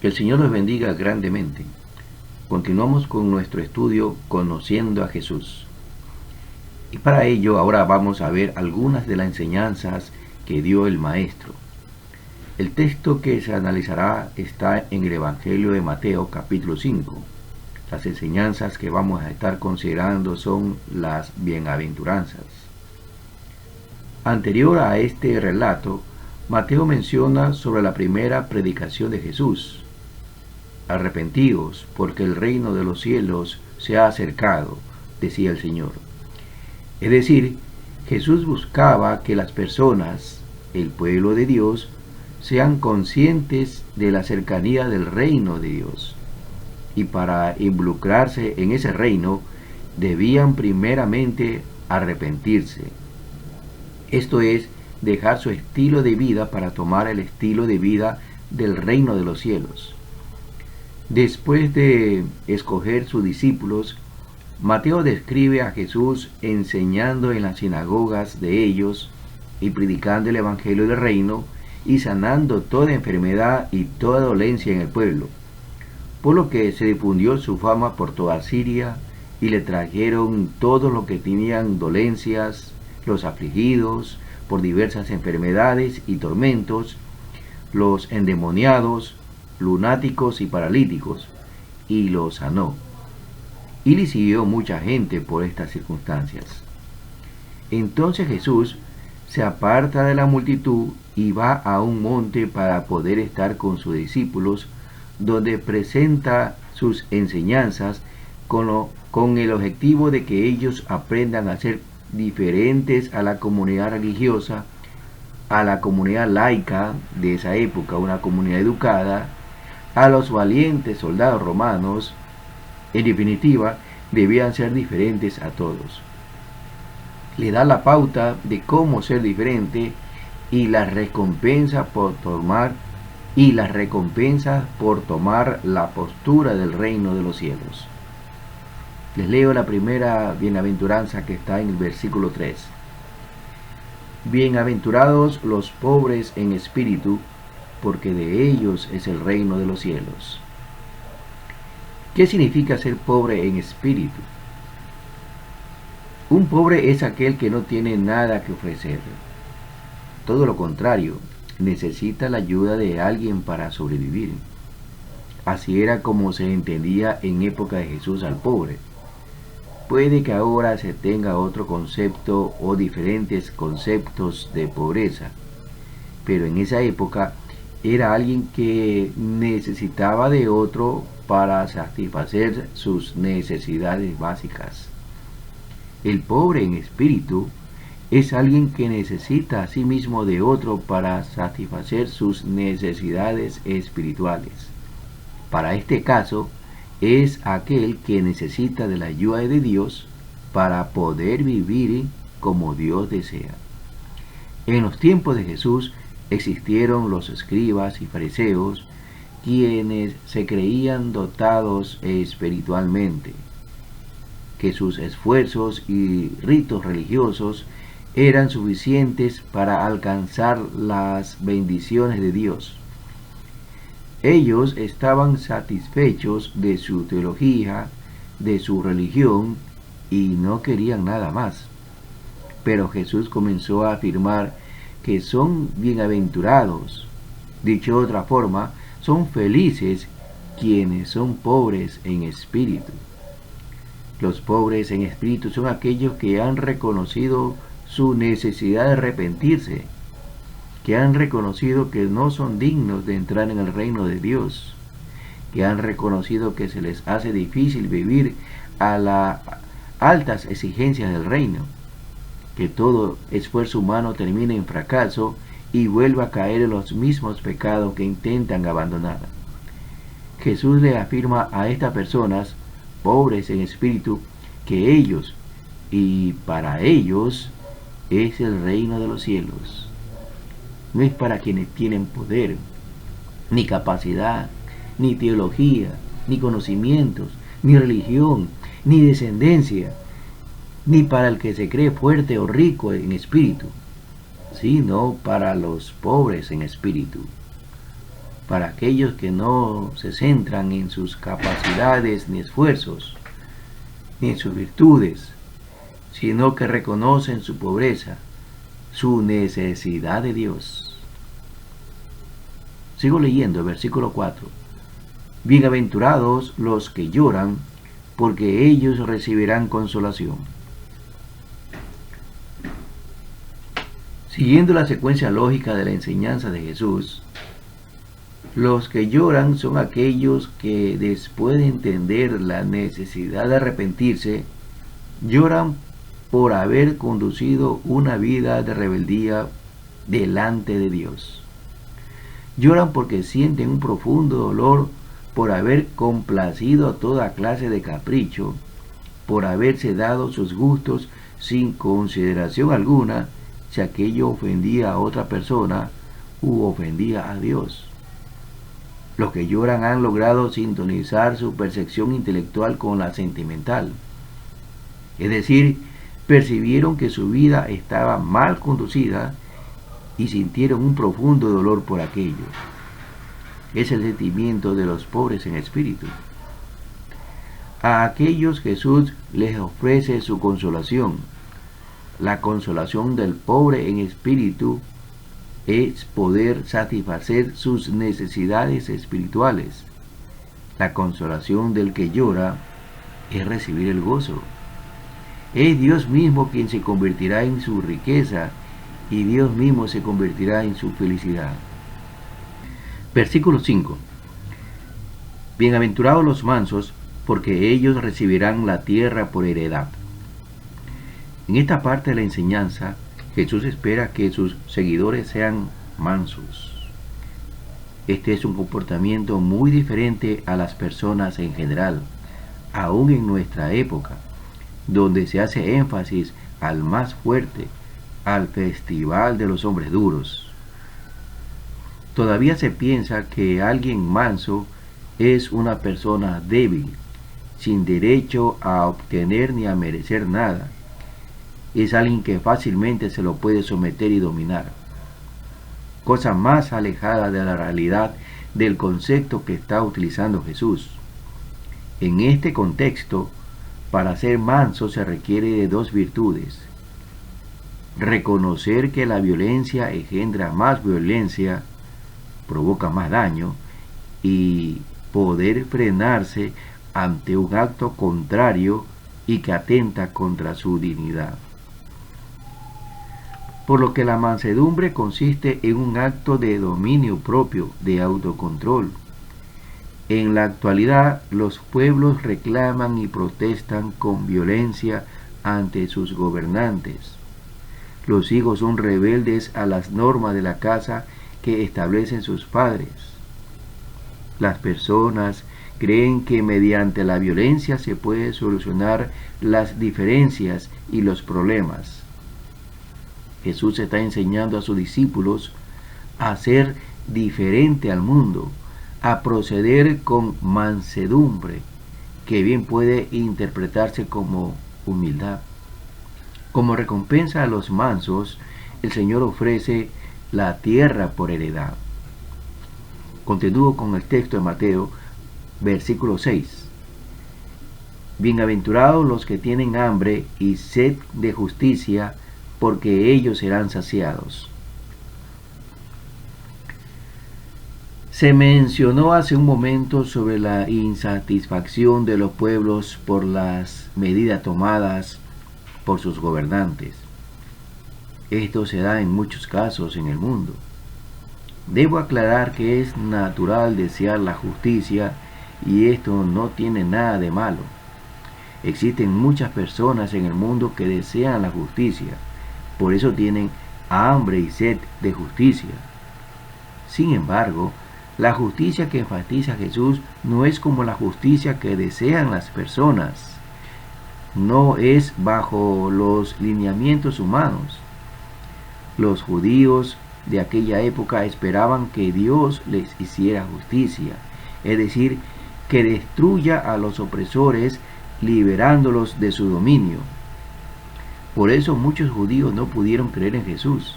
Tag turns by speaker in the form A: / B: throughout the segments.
A: Que el Señor nos bendiga grandemente. Continuamos con nuestro estudio Conociendo a Jesús. Y para ello ahora vamos a ver algunas de las enseñanzas que dio el Maestro. El texto que se analizará está en el Evangelio de Mateo capítulo 5. Las enseñanzas que vamos a estar considerando son las bienaventuranzas. Anterior a este relato, Mateo menciona sobre la primera predicación de Jesús. Arrepentíos, porque el reino de los cielos se ha acercado, decía el Señor. Es decir, Jesús buscaba que las personas, el pueblo de Dios, sean conscientes de la cercanía del reino de Dios. Y para involucrarse en ese reino, debían primeramente arrepentirse. Esto es, dejar su estilo de vida para tomar el estilo de vida del reino de los cielos. Después de escoger sus discípulos, Mateo describe a Jesús enseñando en las sinagogas de ellos y predicando el evangelio del reino y sanando toda enfermedad y toda dolencia en el pueblo, por lo que se difundió su fama por toda Siria y le trajeron todos los que tenían dolencias, los afligidos por diversas enfermedades y tormentos, los endemoniados, lunáticos y paralíticos, y los sanó. Y le siguió mucha gente por estas circunstancias. Entonces Jesús se aparta de la multitud y va a un monte para poder estar con sus discípulos, donde presenta sus enseñanzas con el objetivo de que ellos aprendan a ser diferentes a la comunidad religiosa, a la comunidad laica de esa época, una comunidad educada, a los valientes soldados romanos. En definitiva, debían ser diferentes a todos. Le da la pauta de cómo ser diferente y las recompensas por tomar la postura del reino de los cielos. Les leo la primera bienaventuranza que está en el versículo 3. Bienaventurados los pobres en espíritu, porque de ellos es el reino de los cielos. ¿Qué significa ser pobre en espíritu? Un pobre es aquel que no tiene nada que ofrecer. Todo lo contrario, necesita la ayuda de alguien para sobrevivir. Así era como se entendía en época de Jesús al pobre. Puede que ahora se tenga otro concepto o diferentes conceptos de pobreza, pero en esa época era alguien que necesitaba de otro para satisfacer sus necesidades básicas. El pobre en espíritu es alguien que necesita a sí mismo de otro para satisfacer sus necesidades espirituales. Para este caso, es aquel que necesita de la ayuda de Dios para poder vivir como Dios desea. En los tiempos de Jesús existieron los escribas y fariseos, quienes se creían dotados espiritualmente, que sus esfuerzos y ritos religiosos eran suficientes para alcanzar las bendiciones de Dios. Ellos estaban satisfechos de su teología, de su religión, y no querían nada más. Pero Jesús comenzó a afirmar que son bienaventurados. Dicho de otra forma, son felices quienes son pobres en espíritu. Los pobres en espíritu son aquellos que han reconocido su necesidad de arrepentirse, que han reconocido que no son dignos de entrar en el reino de Dios, que han reconocido que se les hace difícil vivir a las altas exigencias del reino, que todo esfuerzo humano termina en fracaso y vuelve a caer en los mismos pecados que intentan abandonar. Jesús le afirma a estas personas, pobres en espíritu, que ellos y para ellos es el reino de los cielos. No es para quienes tienen poder, ni capacidad, ni teología, ni conocimientos, ni religión, ni descendencia, ni para el que se cree fuerte o rico en espíritu, sino para los pobres en espíritu, para aquellos que no se centran en sus capacidades ni esfuerzos, ni en sus virtudes, sino que reconocen su pobreza, su necesidad de Dios. Sigo leyendo el versículo 4. Bienaventurados los que lloran, porque ellos recibirán consolación. Siguiendo la secuencia lógica de la enseñanza de Jesús, los que lloran son aquellos que, después de entender la necesidad de arrepentirse, lloran por haber conducido una vida de rebeldía delante de Dios. Lloran porque sienten un profundo dolor por haber complacido a toda clase de capricho, por haberse dado sus gustos sin consideración alguna si aquello ofendía a otra persona u ofendía a Dios. Los que lloran han logrado sintonizar su percepción intelectual con la sentimental. Es decir, percibieron que su vida estaba mal conducida y sintieron un profundo dolor por aquello. Es el sentimiento de los pobres en espíritu. A aquellos Jesús les ofrece su consolación. La consolación del pobre en espíritu es poder satisfacer sus necesidades espirituales. La consolación del que llora es recibir el gozo. Es Dios mismo quien se convertirá en su riqueza y Dios mismo se convertirá en su felicidad. Versículo 5. Bienaventurados los mansos, porque ellos recibirán la tierra por heredad. En esta parte de la enseñanza, Jesús espera que sus seguidores sean mansos. Este es un comportamiento muy diferente a las personas en general, aún en nuestra época, donde se hace énfasis al más fuerte, al festival de los hombres duros. Todavía se piensa que alguien manso es una persona débil, sin derecho a obtener ni a merecer nada. Es alguien que fácilmente se lo puede someter y dominar. Cosa más alejada de la realidad del concepto que está utilizando Jesús. En este contexto, para ser manso se requiere de dos virtudes: reconocer que la violencia engendra más violencia, provoca más daño, y poder frenarse ante un acto contrario y que atenta contra su dignidad. Por lo que la mansedumbre consiste en un acto de dominio propio, de autocontrol. En la actualidad, los pueblos reclaman y protestan con violencia ante sus gobernantes. Los hijos son rebeldes a las normas de la casa que establecen sus padres. Las personas creen que mediante la violencia se puede solucionar las diferencias y los problemas. Jesús está enseñando a sus discípulos a ser diferente al mundo, a proceder con mansedumbre, que bien puede interpretarse como humildad. Como recompensa a los mansos, el Señor ofrece la tierra por heredad. Continúo con el texto de Mateo, versículo 6. Bienaventurados los que tienen hambre y sed de justicia, porque ellos serán saciados. Se mencionó hace un momento sobre la insatisfacción de los pueblos por las medidas tomadas por sus gobernantes. Esto se da en muchos casos en el mundo. Debo aclarar que es natural desear la justicia y esto no tiene nada de malo. Existen muchas personas en el mundo que desean la justicia, por eso tienen hambre y sed de justicia. Sin embargo, la justicia que enfatiza Jesús no es como la justicia que desean las personas. No es bajo los lineamientos humanos. Los judíos de aquella época esperaban que Dios les hiciera justicia, es decir, que destruya a los opresores liberándolos de su dominio. Por eso muchos judíos no pudieron creer en Jesús,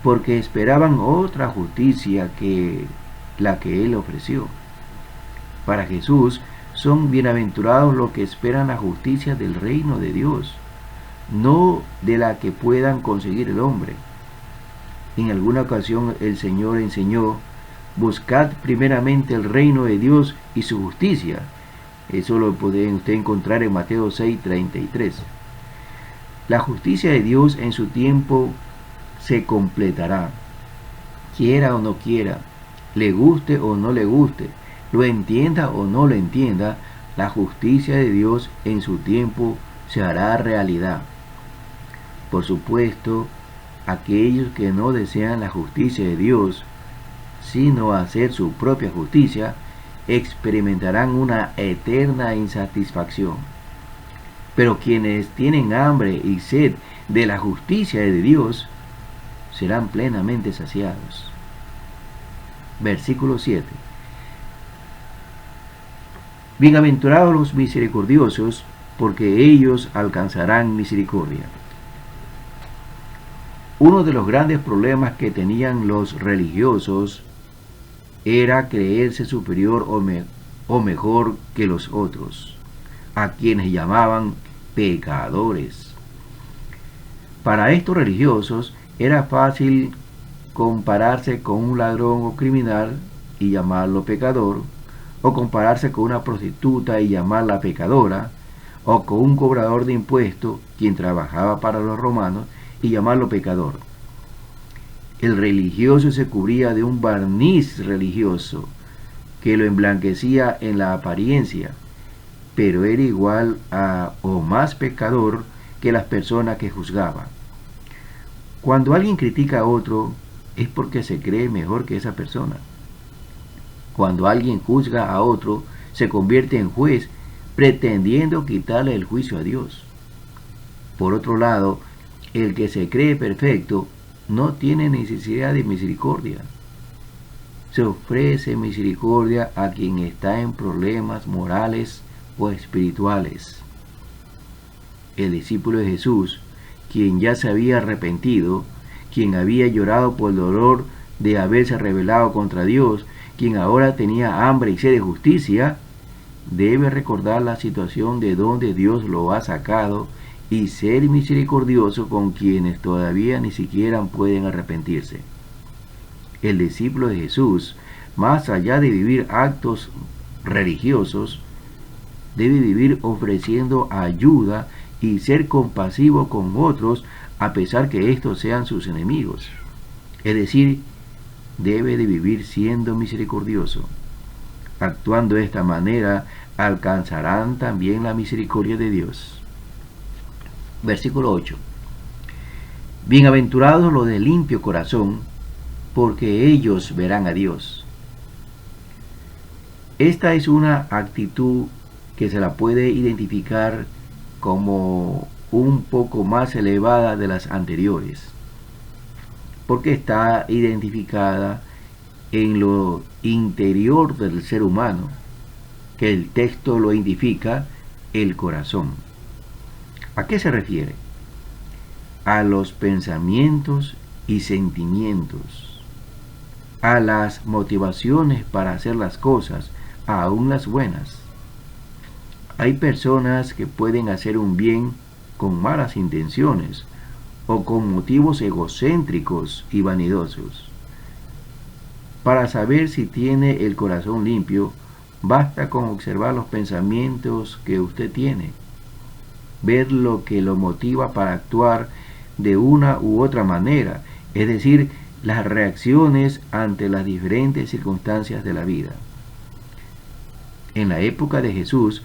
A: porque esperaban otra justicia que la que Él ofreció. Para Jesús, son bienaventurados los que esperan la justicia del reino de Dios, no de la que puedan conseguir el hombre. En alguna ocasión el Señor enseñó: buscad primeramente el reino de Dios y su justicia. Eso lo puede usted encontrar en Mateo 6:33. La justicia de Dios en su tiempo se completará, quiera o no quiera, le guste o no le guste, lo entienda o no lo entienda. La justicia de Dios en su tiempo se hará realidad. Por supuesto, aquellos que no desean la justicia de Dios, sino hacer su propia justicia, experimentarán una eterna insatisfacción. Pero quienes tienen hambre y sed de la justicia de Dios serán plenamente saciados. Versículo 7. Bienaventurados los misericordiosos, porque ellos alcanzarán misericordia. Uno de los grandes problemas que tenían los religiosos era creerse superior o mejor que los otros, a quienes llamaban pecadores. Para estos religiosos era fácil compararse con un ladrón o criminal y llamarlo pecador, o compararse con una prostituta y llamarla pecadora, o con un cobrador de impuestos, quien trabajaba para los romanos, y llamarlo pecador. El religioso se cubría de un barniz religioso que lo emblanquecía en la apariencia, pero era igual a o más pecador que las personas que juzgaba. Cuando alguien critica a otro, es porque se cree mejor que esa persona. Cuando alguien juzga a otro, se convierte en juez, pretendiendo quitarle el juicio a Dios. Por otro lado, el que se cree perfecto no tiene necesidad de misericordia. Se ofrece misericordia a quien está en problemas morales o espirituales. El discípulo de Jesús, quien ya se había arrepentido, quien había llorado por el dolor de haberse rebelado contra Dios, quien ahora tenía hambre y sed de justicia, debe recordar la situación de donde Dios lo ha sacado y ser misericordioso con quienes todavía ni siquiera pueden arrepentirse. El discípulo de Jesús, más allá de vivir actos religiosos, debe vivir ofreciendo ayuda y ser compasivo con otros a pesar que estos sean sus enemigos. Es decir, debe de vivir siendo misericordioso. Actuando de esta manera, alcanzarán también la misericordia de Dios. Versículo 8. Bienaventurados los de limpio corazón, porque ellos verán a Dios. Esta es una actitud que se la puede identificar como un poco más elevada de las anteriores, porque está identificada en lo interior del ser humano, que el texto lo identifica, el corazón. ¿A qué se refiere? A los pensamientos y sentimientos, a las motivaciones para hacer las cosas, aún las buenas. Hay personas que pueden hacer un bien con malas intenciones o con motivos egocéntricos y vanidosos. Para saber si tiene el corazón limpio, basta con observar los pensamientos que usted tiene, ver lo que lo motiva para actuar de una u otra manera, es decir, las reacciones ante las diferentes circunstancias de la vida. En la época de Jesús,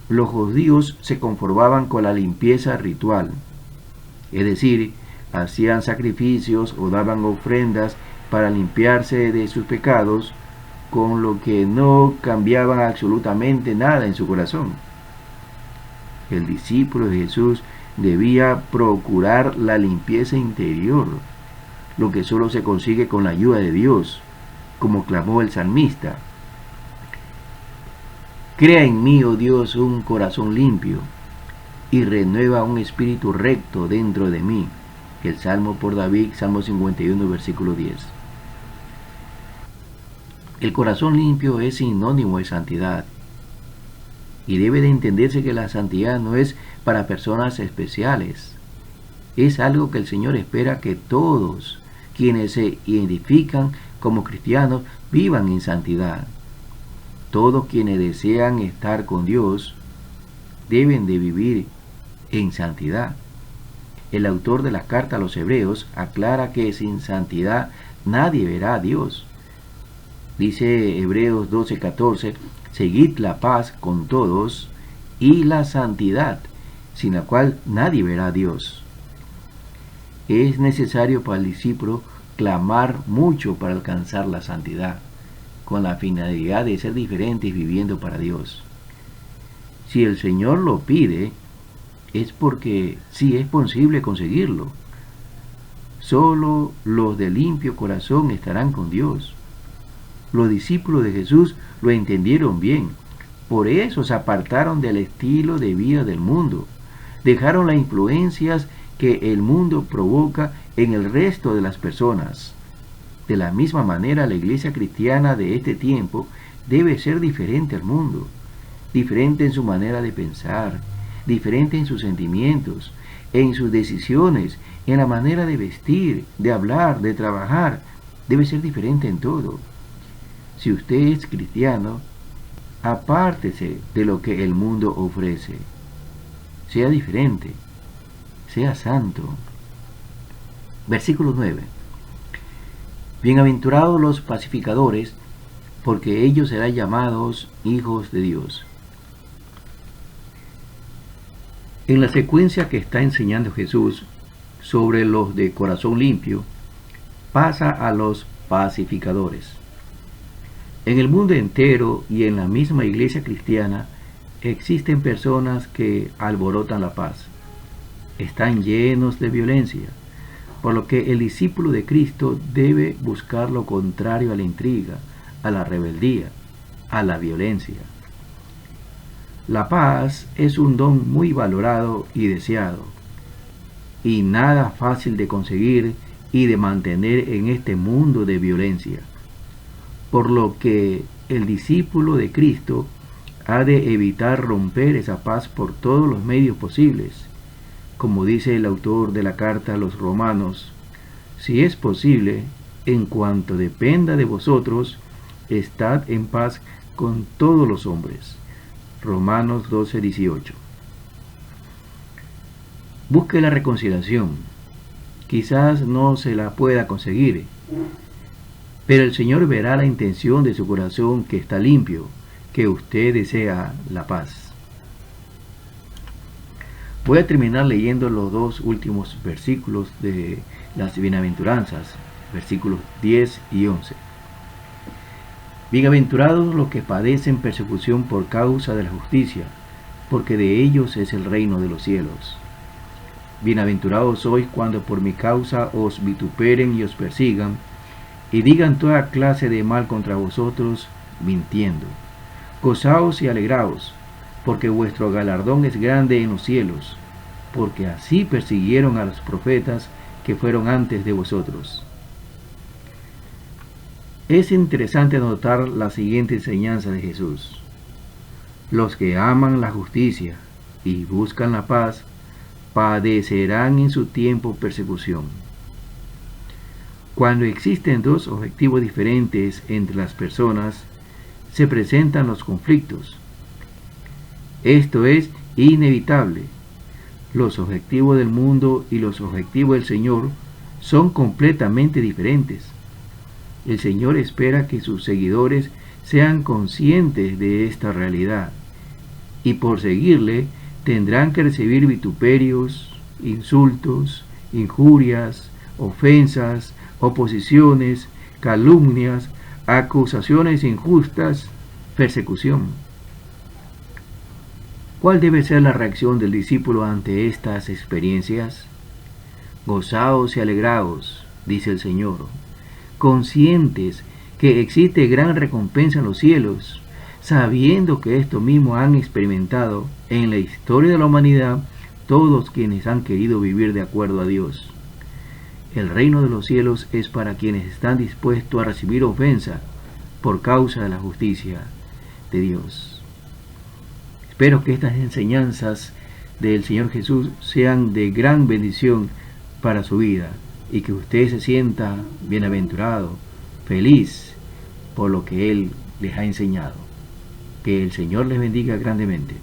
A: los judíos se conformaban con la limpieza ritual, es decir, hacían sacrificios o daban ofrendas para limpiarse de sus pecados, con lo que no cambiaban absolutamente nada en su corazón. El discípulo de Jesús debía procurar la limpieza interior, lo que solo se consigue con la ayuda de Dios, como clamó el salmista. Crea en mí, oh Dios, un corazón limpio, y renueva un espíritu recto dentro de mí. El Salmo por David, Salmo 51, versículo 10. El corazón limpio es sinónimo de santidad. Y debe de entenderse que la santidad no es para personas especiales. Es algo que el Señor espera que todos quienes se identifican como cristianos vivan en santidad. Todos quienes desean estar con Dios deben de vivir en santidad. El autor de la carta a los Hebreos aclara que sin santidad nadie verá a Dios. Dice Hebreos 12:14, seguid la paz con todos y la santidad, sin la cual nadie verá a Dios. Es necesario para el discípulo clamar mucho para alcanzar la santidad, con la finalidad de ser diferentes viviendo para Dios. Si el Señor lo pide, es porque sí es posible conseguirlo. Solo los de limpio corazón estarán con Dios. Los discípulos de Jesús lo entendieron bien. Por eso se apartaron del estilo de vida del mundo. Dejaron las influencias que el mundo provoca en el resto de las personas. De la misma manera, la iglesia cristiana de este tiempo debe ser diferente al mundo. Diferente en su manera de pensar, diferente en sus sentimientos, en sus decisiones, en la manera de vestir, de hablar, de trabajar. Debe ser diferente en todo. Si usted es cristiano, apártese de lo que el mundo ofrece. Sea diferente, sea santo. Versículo 9. Bienaventurados los pacificadores, porque ellos serán llamados hijos de Dios. En la secuencia que está enseñando Jesús sobre los de corazón limpio, pasa a los pacificadores. En el mundo entero y en la misma iglesia cristiana existen personas que alborotan la paz. Están llenos de violencia, por lo que el discípulo de Cristo debe buscar lo contrario a la intriga, a la rebeldía, a la violencia. La paz es un don muy valorado y deseado, y nada fácil de conseguir y de mantener en este mundo de violencia, por lo que el discípulo de Cristo ha de evitar romper esa paz por todos los medios posibles. Como dice el autor de la carta a los Romanos, si es posible, en cuanto dependa de vosotros, estad en paz con todos los hombres. Romanos 12:18. Busque la reconciliación. Quizás no se la pueda conseguir, pero el Señor verá la intención de su corazón que está limpio, que usted desea la paz. Voy a terminar leyendo los dos últimos versículos de las bienaventuranzas, versículos 10 y 11. Bienaventurados los que padecen persecución por causa de la justicia, porque de ellos es el reino de los cielos. Bienaventurados sois cuando por mi causa os vituperen y os persigan, y digan toda clase de mal contra vosotros, mintiendo. Gozaos y alegraos, porque vuestro galardón es grande en los cielos, porque así persiguieron a los profetas que fueron antes de vosotros. Es interesante notar la siguiente enseñanza de Jesús. Los que aman la justicia y buscan la paz, padecerán en su tiempo persecución. Cuando existen dos objetivos diferentes entre las personas, se presentan los conflictos. Esto es inevitable. Los objetivos del mundo y los objetivos del Señor son completamente diferentes. El Señor espera que sus seguidores sean conscientes de esta realidad, y por seguirle tendrán que recibir vituperios, insultos, injurias, ofensas, oposiciones, calumnias, acusaciones injustas, persecución. ¿Cuál debe ser la reacción del discípulo ante estas experiencias? Gozaos y alegraos, dice el Señor, conscientes que existe gran recompensa en los cielos, sabiendo que esto mismo han experimentado en la historia de la humanidad todos quienes han querido vivir de acuerdo a Dios. El reino de los cielos es para quienes están dispuestos a recibir ofensa, por causa de la justicia de Dios. Espero que estas enseñanzas del Señor Jesús sean de gran bendición para su vida y que usted se sienta bienaventurado, feliz por lo que Él les ha enseñado. Que el Señor les bendiga grandemente.